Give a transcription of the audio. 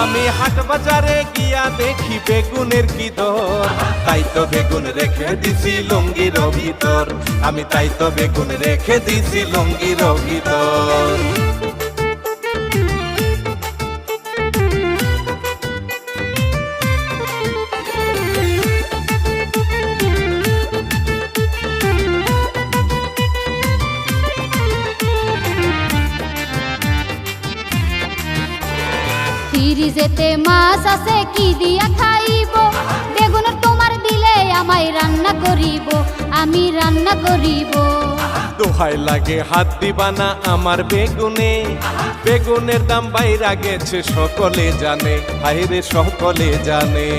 আমি হাট বাজারে গিয়া দেখি বেগুনের কি দর, তাই তো বেগুন রেখে দিছি লুঙ্গির ভিতর, আমি তাই তো বেগুন রেখে দিছি লুঙ্গির ভিতর। ফ্রিজেতে মাছ আছে কি দিয়া খাইব, বেগুন তোমার দিলে আমায় রান্না করিব, আমি রান্না করিব। দোহাই লাগে হাত দিবা না আমার বেগুনে, বেগুনের দাম বাইরা গেছে সকলে জানে, হায়রে সকলে জানে।